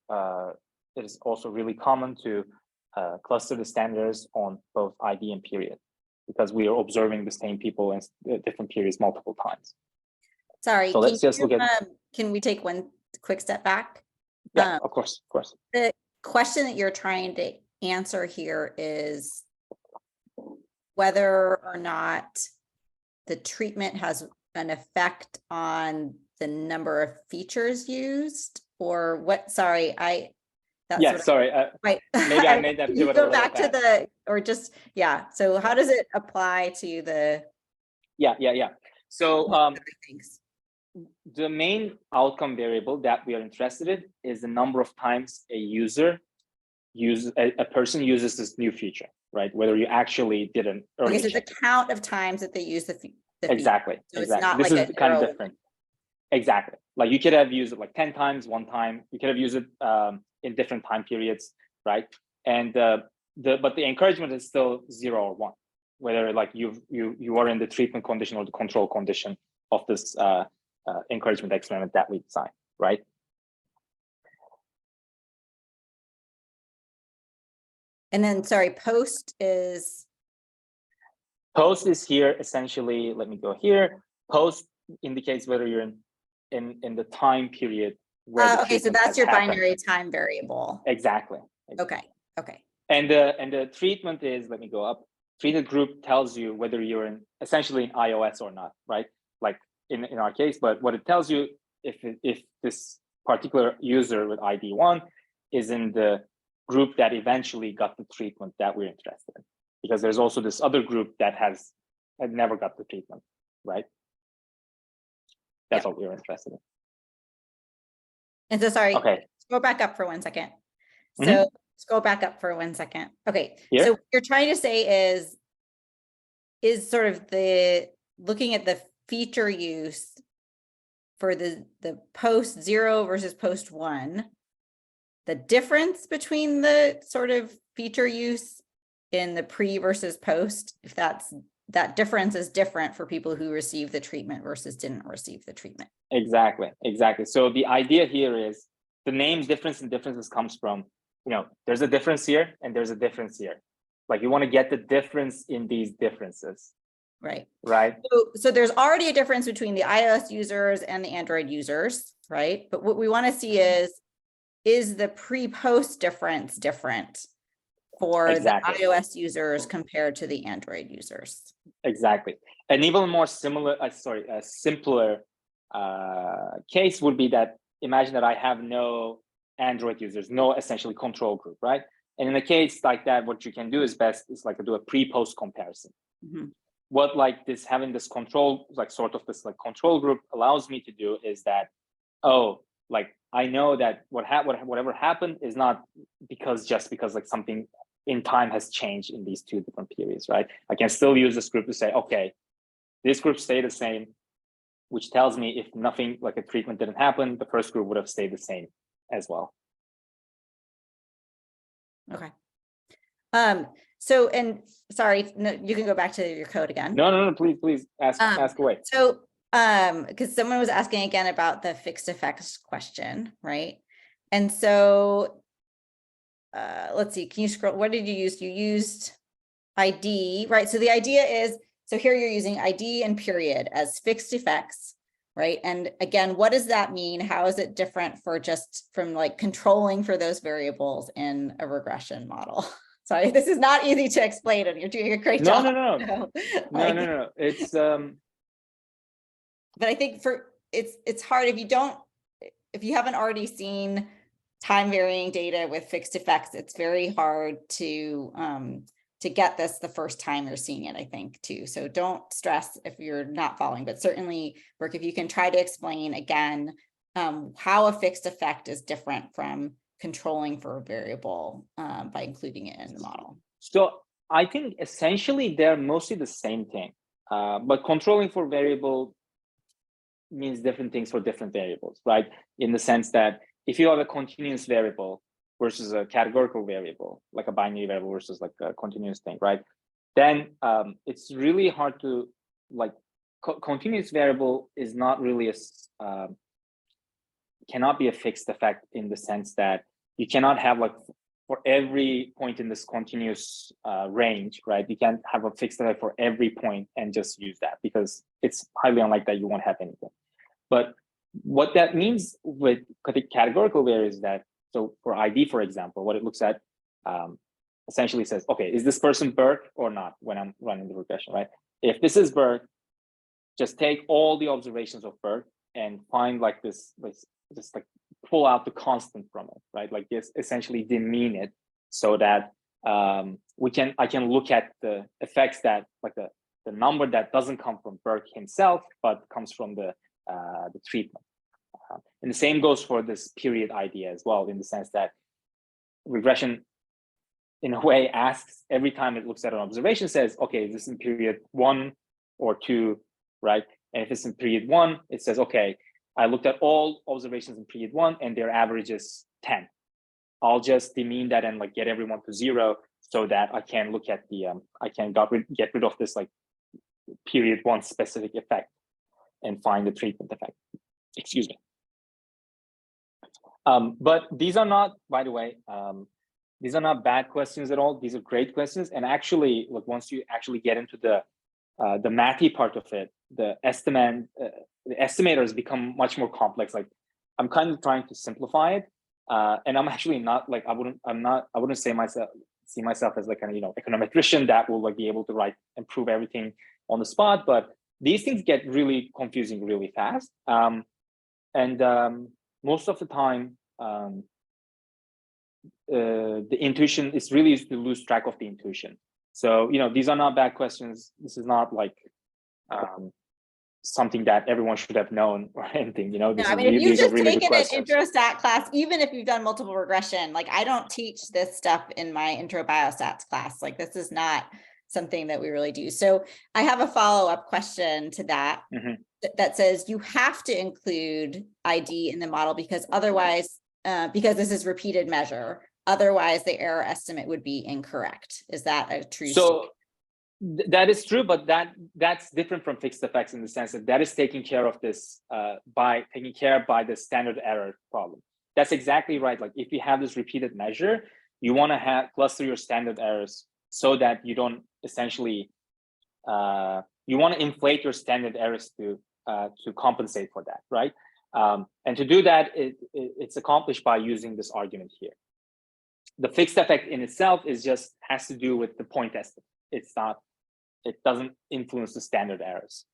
it is also really common to cluster the standards on both ID and period, because we are observing the same people in different periods multiple times. Sorry, so let's just look at. Can we take one quick step back? Yeah, of course, of course. The question that you're trying to answer here is whether or not the treatment has an effect on the number of features used, or what? Sorry, sorry. Right. Maybe I made that. You go back to the, or just, yeah. So how does it apply to the? Yeah. So the main outcome variable that we are interested in is the number of times a person uses this new feature, right? Whether you actually did an early. Okay, so the count of times that they use the exactly. So exactly. It's not this like is kind of different. Exactly. Like you could have used it like 10 times, one time. You could have used it in different time periods, right? And but the encouragement is still 0 or 1, whether like you are in the treatment condition or the control condition of this encouragement experiment that we designed, right? And then, sorry, post is here essentially. Let me go here. Post indicates whether you're in the time period where okay, so that's your binary time variable. Exactly. Okay. And the treatment is, let me go up. Treated group tells you whether you're essentially in iOS or not, right? Like in our case, but what it tells you if this particular user with ID 1 is in the group that eventually got the treatment that we're interested in, because there's also this other group that had never got the treatment, right? That's what we're interested in. And so, sorry, okay. Scroll back up for 1 second. So scroll back up for 1 second. Okay, Here? so what you're trying to say is sort of looking at the feature use for the post 0 versus post 1, the difference between the sort of feature use in the pre versus post, if that difference is different for people who receive the treatment versus didn't receive the treatment. Exactly. So the idea here is the names difference and differences comes from, there's a difference here and there's a difference here. Like you want to get the difference in these differences. Right. So there's already a difference between the iOS users and the Android users, right? But what we want to see is the pre-post difference different for the iOS users compared to the Android users? Exactly. And even more similar, a simpler case would be that imagine that I have no Android users, no essentially control group, right? And in a case like that, what you can do is like do a pre-post comparison. What like this having this control, like sort of this like control group allows me to do is that, like I know that whatever happened is not just because like something in time has changed in these two different periods, right? I can still use this group to say, okay, this group stayed the same, which tells me if nothing like a treatment didn't happen, the first group would have stayed the same as well. Okay. So, and sorry, no, you can go back to your code again. No, please ask away. So Because someone was asking again about the fixed effects question, right? And so let's see, can you scroll? What did you use? You used ID, right? So the idea is, so here you're using ID and period as fixed effects, right? And again, what does that mean? How is it different for just from like controlling for those variables in a regression model? Sorry, this is not easy to explain, and you're doing a great job. No. It's but I think for it's hard if you haven't already seen time varying data with fixed effects, it's very hard to get this the first time you're seeing it, I think, too. So don't stress if you're not following, but certainly, Brooke, if you can try to explain again how a fixed effect is different from controlling for a variable by including it in the model. So I think essentially they're mostly the same thing, but controlling for variable means different things for different variables, right? In the sense that if you have a continuous variable versus a categorical variable, like a binary variable versus like a continuous thing, right? Then it's really hard to like continuous variable is not really a cannot be a fixed effect in the sense that you cannot have like for every point in this continuous range, right? You can't have a fixed effect for every point and just use that because it's highly unlikely that you won't have anything. But what that means with categorical variables is that, so for ID, for example, what it looks at essentially says, okay, is this person Burke or not when I'm running the regression, right? If this is Burke, just take all the observations of Burke and find like this, just like pull out the constant from it, right? Like this essentially demean it so that I can look at the effects that like the number that doesn't come from Burke himself, but comes from the treatment. And the same goes for this period idea as well, in the sense that regression in a way asks every time it looks at an observation says, okay, is this in period 1 or 2, right? And if it's in period 1, it says, okay, I looked at all observations in period 1 and their average is 10. I'll just demean that and like get everyone to 0 so that I can look at the I can get rid of this like period 1 specific effect and find the treatment effect. Excuse me. But these are not, by the way, these are not bad questions at all. These are great questions. And actually, like once you actually get into the mathy part of it, the estimators become much more complex. Like I'm kind of trying to simplify it, and I'm actually not like I wouldn't see myself as like an econometrician that will like be able to improve everything on the spot. But these things get really confusing really fast, and most of the time, the intuition is really used to lose track of the intuition. So, these are not bad questions. This is not like something that everyone should have known or anything, No, I mean, if you've just taken an intro stat class, even if you've done multiple regression, like I don't teach this stuff in my intro biostats class. Like this is not something that we really do. So I have a follow-up question to that. That says you have to include ID in the model because otherwise, because this is repeated measure, otherwise the error estimate would be incorrect. Is that a true statement? That is true, but that's different from fixed effects in the sense that is taking care of this by the standard error problem. That's exactly right. Like if you have this repeated measure, you want to cluster your standard errors so that you don't essentially you want to inflate your standard errors to compensate for that, right? And to do that, it's accomplished by using this argument here. The fixed effect in itself has to do with the point estimate. It doesn't influence the standard errors.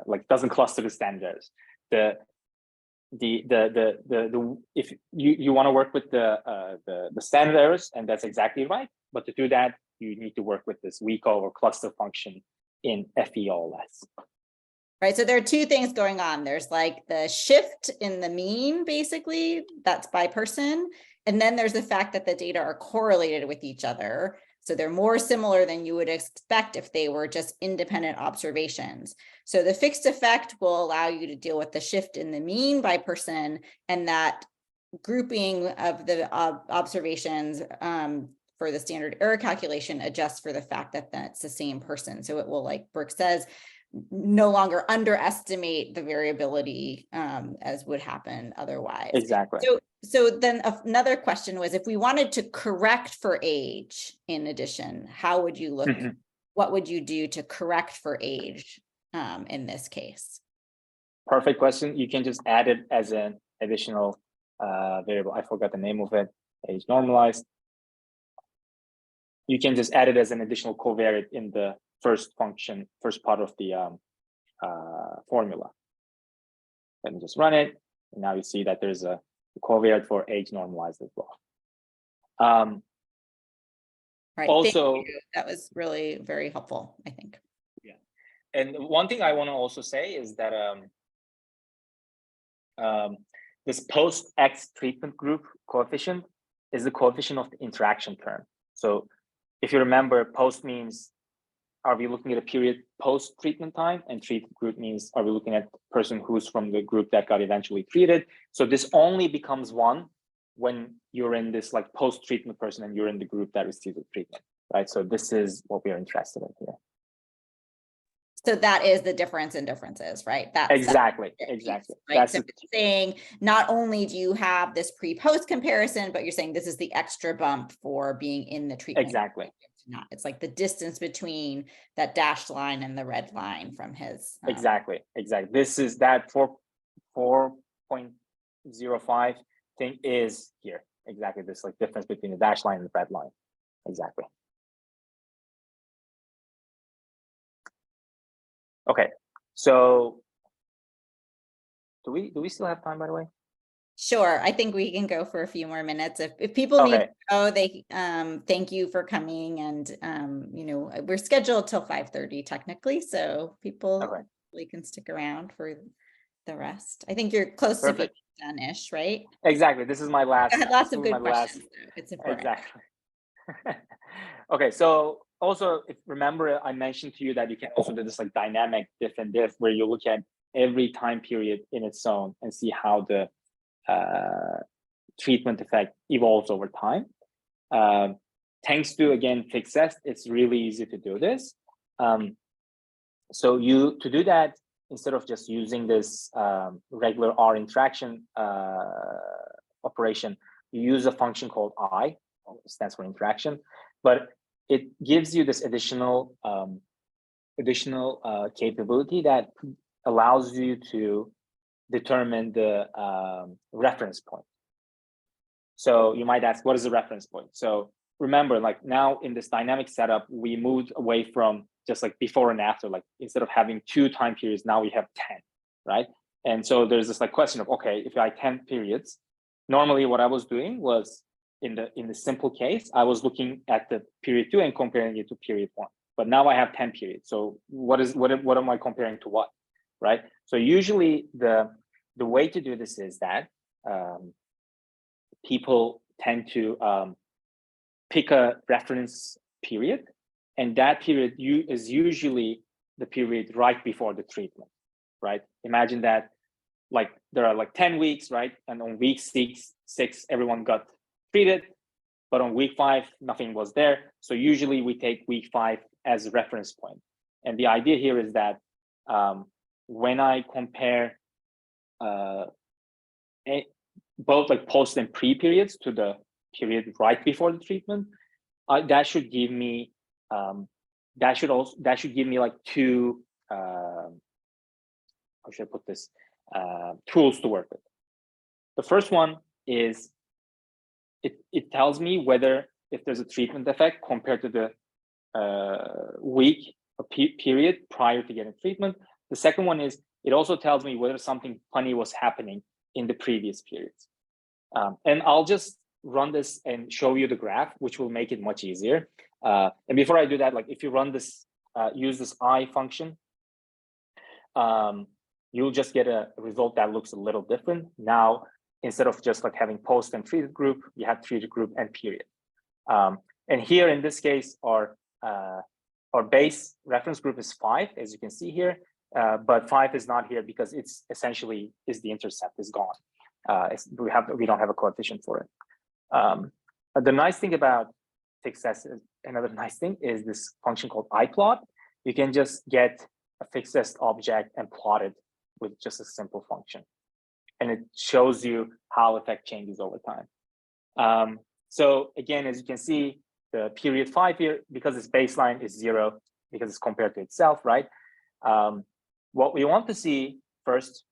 Like doesn't cluster the standard errors. If you want to work with the standard errors, and that's exactly right. But to do that, you need to work with this WECO or cluster function in FEOLS. Right, so there are two things going on. There's like the shift in the mean, basically, that's by person. And then there's the fact that the data are correlated with each other. So they're more similar than you would expect if they were just independent observations. So the fixed effect will allow you to deal with the shift in the mean by person, and that grouping of the observations for the standard error calculation adjusts for the fact that that's the same person. So it will, like Brooke says, no longer underestimate the variability as would happen otherwise. Exactly. So then another question was, if we wanted to correct for age in addition, how would you look, what would you do to correct for age in this case? Perfect question. You can just add it as an additional variable. I forgot the name of it. Age normalized. You can just add it as an additional covariate in the first function, first part of the formula. Let me just run it. And now you see that there's a covariate for age normalized as well. Right. Also, that was really very helpful, I think. Yeah. And one thing I want to also say is that this post-X treatment group coefficient is the coefficient of the interaction term. So if you remember, post means, are we looking at a period post-treatment time? And treatment group means, are we looking at the person who's from the group that got eventually treated? So this only becomes one when you're in this like post-treatment person and you're in the group that received the treatment, right? So this is what we are interested in here. So that is the difference in differences, right? That's exactly. Right? That's so it's saying not only do you have this pre-post comparison, but you're saying this is the extra bump for being in the treatment. Exactly. It's like the distance between that dashed line and the red line from his. Exactly. This is that 4.05 thing is here. Exactly. This like difference between the dashed line and the red line. Exactly. Okay, so do we still have time, by the way? Sure, I think we can go for a few more minutes. If people need to go, they thank you for coming, and you know, we're scheduled till 5:30 technically, so people really can stick around for the rest. I think you're close to being done-ish, right? Exactly. This is my last. I had lots of good questions. It's important. Exactly. Okay, so also, if remember, I mentioned to you that you can also do this like dynamic diff and diff, where you look at every time period in its own and see how the treatment effect evolves over time. Thanks to, again, fixest, it's really easy to do this. So to do that, instead of just using this regular R interaction operation, you use a function called I, stands for interaction, but it gives you this additional capability that allows you to determine the reference point. So you might ask, what is the reference point? So remember, like now in this dynamic setup, we moved away from just like before and after, like instead of having 2 time periods, now we have 10, right? And so there's this like question of, okay, if I had 10 periods, normally what I was doing was in the simple case, I was looking at the period 2 and comparing it to period 1. But now I have 10 periods. So what am I comparing to what, right? So usually the way to do this is that people tend to pick a reference period, and that period is usually the period right before the treatment, right? Imagine that like there are like 10 weeks, right? And on week six everyone got treated, but on week 5 nothing was there. So usually we take week 5 as a reference point. And the idea here is that when I compare both like post and pre periods to the period right before the treatment, that should give me like 2 how should I put this, tools to work with. The first one is it tells me whether if there's a treatment effect compared to the week or period prior to getting treatment. The second one is it also tells me whether something funny was happening in the previous periods. And I'll just run this and show you the graph, which will make it much easier. And before I do that, like if you run this, use this I function, you'll just get a result that looks a little different. Now, instead of just like having post and treated group, you have treated group and period. And here in this case, our base reference group is 5, as you can see here, but 5 is not here because it's essentially the intercept is gone. We don't have a coefficient for it. The nice thing about fixest, another nice thing is this function called iplot. You can just get a fixest object and plot it with just a simple function. And it shows you how effect changes over time. So again, as you can see, the period 5 here, because its baseline is 0, because it's compared to itself, right? What we want to see first,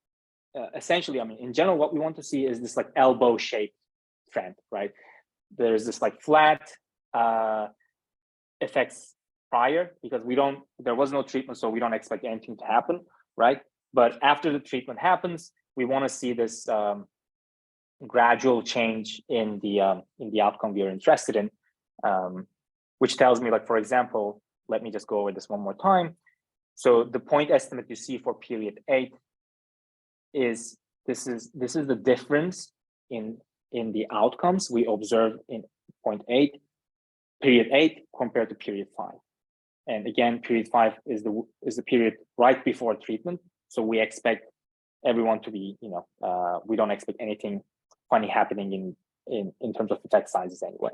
essentially, I mean, in general, what we want to see is this like elbow-shaped trend, right? There's this like flat effects prior, because there was no treatment, so we don't expect anything to happen, right? But after the treatment happens, we want to see this gradual change in the outcome we are interested in, which tells me, like, for example, let me just go over this one more time. So the point estimate you see for period 8 is this is the difference in the outcomes we observe in period 8 compared to period 5. And again, period 5 is the period right before treatment. So we expect everyone to be, we don't expect anything funny happening in terms of effect sizes anyway.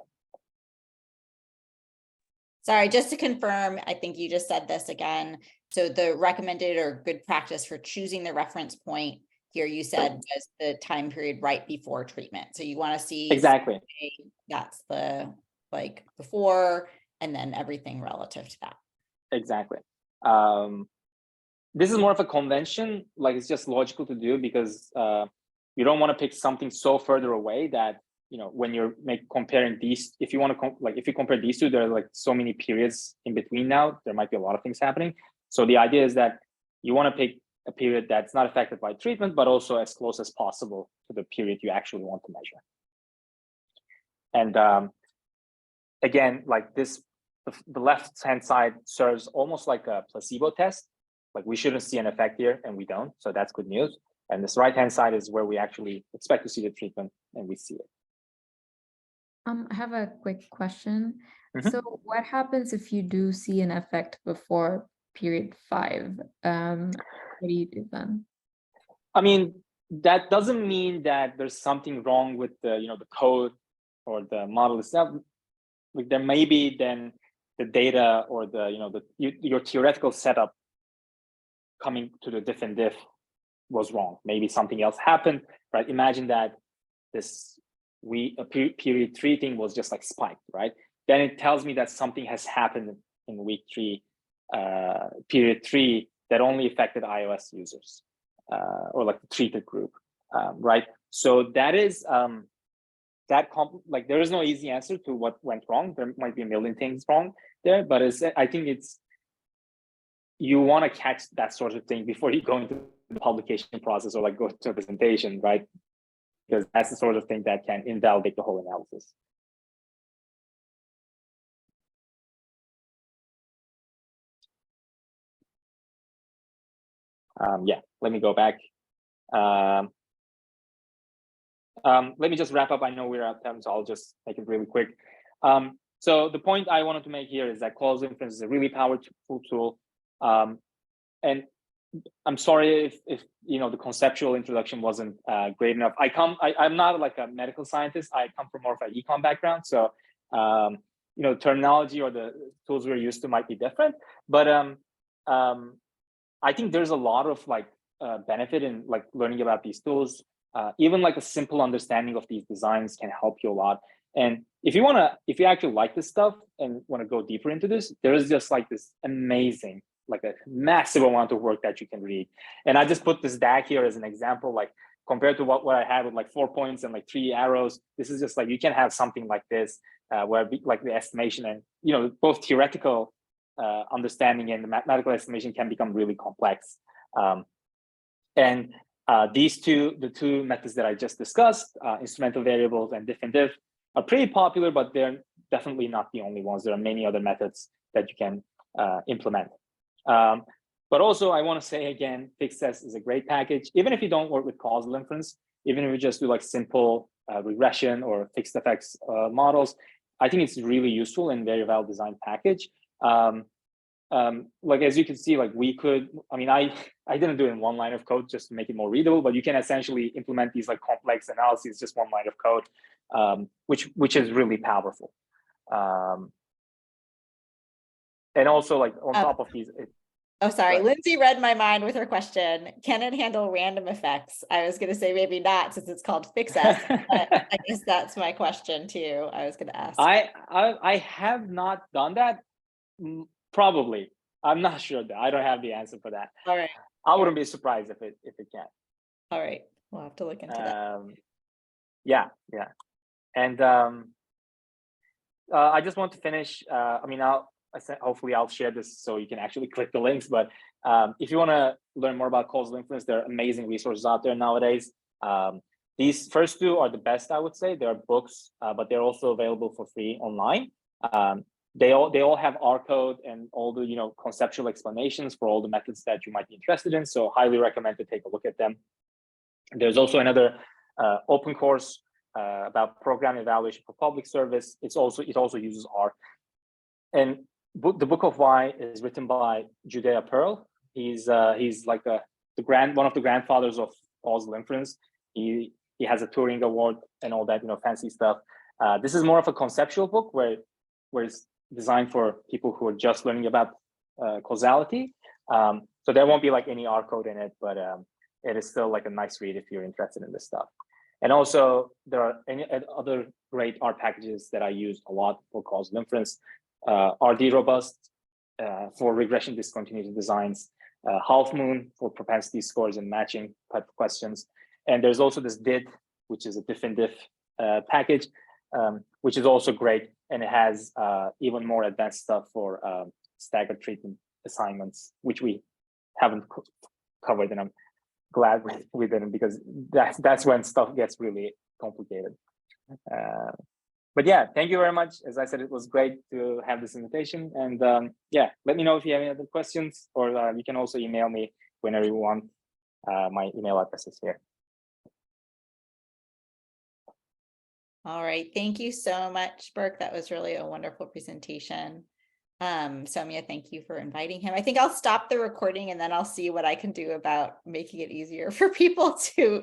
Sorry, just to confirm, I think you just said this again. So the recommended or good practice for choosing the reference point here, you said, was the time period right before treatment. So you want to see exactly that's the like before, and then everything relative to that. Exactly. This is more of a convention, like it's just logical to do, because you don't want to pick something so further away that, when you're comparing these, if you want to if you compare these two, there are like so many periods in between now, there might be a lot of things happening. So the idea is that you want to pick a period that's not affected by treatment, but also as close as possible to the period you actually want to measure. And again, like this, the left-hand side serves almost like a placebo test. Like we shouldn't see an effect here, and we don't, so that's good news. And this right-hand side is where we actually expect to see the treatment, and we see it. I have a quick question. Mm-hmm. So what happens if you do see an effect before period 5? What do you do then? I mean, that doesn't mean that there's something wrong with the code or the model itself. Like there may be then the data or your theoretical setup coming to the diff and diff was wrong. Maybe something else happened, right? Imagine that this period 3 thing was just like spiked, right? Then it tells me that something has happened in week 3, period 3, that only affected iOS users or like the treated group, right? So that is there is no easy answer to what went wrong. There might be a million things wrong there, but I think you want to catch that sort of thing before you go into the publication process or like go to a presentation, right? Because that's the sort of thing that can invalidate the whole analysis. Yeah, let me go back. Let me just wrap up. I know we're out of time, so I'll just make it really quick. So the point I wanted to make here is that causal inference is a really powerful tool. And I'm sorry if the conceptual introduction wasn't great enough. I'm not like a medical scientist. I come from more of an econ background, so terminology or the tools we're used to might be different. But I think there's a lot of benefit in like learning about these tools. Even like a simple understanding of these designs can help you a lot. And if you actually like this stuff and want to go deeper into this, there is just like this amazing, like a massive amount of work that you can read. And I just put this DAG here as an example, like compared to what I had with like 4 points and like 3 arrows. This is just like, you can have something like this where like the estimation and, both theoretical understanding and the mathematical estimation can become really complex. The two methods that I just discussed, instrumental variables and diff and diff, are pretty popular, but they're definitely not the only ones. There are many other methods that you can implement. But also, I want to say again, fixest is a great package. Even if you don't work with causal inference, even if you just do like simple regression or fixed effects models, I think it's really useful and very well designed package. Like as you can see, like I didn't do it in one line of code just to make it more readable, but you can essentially implement these like complex analyses just one line of code, which is really powerful. And also like on top of these, Oh, sorry. Right. Lindsay read my mind with her question. Can it handle random effects? I was going to say maybe not since it's called fixest, but I guess that's my question too. I was going to ask. I have not done that. Probably. I'm not sure though. I don't have the answer for that. All right. I wouldn't be surprised if it can. All right. We'll have to look into that. Yeah. And I just want to finish. I mean, hopefully I'll share this so you can actually click the links. But if you want to learn more about causal inference, there are amazing resources out there nowadays. These first two are the best, I would say. They are books, but they're also available for free online. They all have R code and all the conceptual explanations for all the methods that you might be interested in. So highly recommend to take a look at them. There's also another open course about program evaluation for public service. It also uses R. And the Book of Why is written by Judea Pearl. He's like one of the grandfathers of causal inference. He has a Turing Award and all that fancy stuff. This is more of a conceptual book where it's designed for people who are just learning about causality. So there won't be like any R code in it, but it is still like a nice read if you're interested in this stuff. And also there are any other great R packages that I use a lot for causal inference. RD Robust for regression discontinuity designs, Half Moon for propensity scores and matching type of questions. And there's also this DID, which is a diff and diff package, which is also great. And it has even more advanced stuff for staggered treatment assignments, which we haven't covered. And I'm glad we didn't, because that's when stuff gets really complicated. But yeah, thank you very much. As I said, it was great to have this invitation. And yeah, let me know if you have any other questions, or you can also email me whenever you want. My email address is here. All right. Thank you so much, Burke. That was really a wonderful presentation. Soumya, thank you for inviting him. I think I'll stop the recording and then I'll see what I can do about making it easier for people to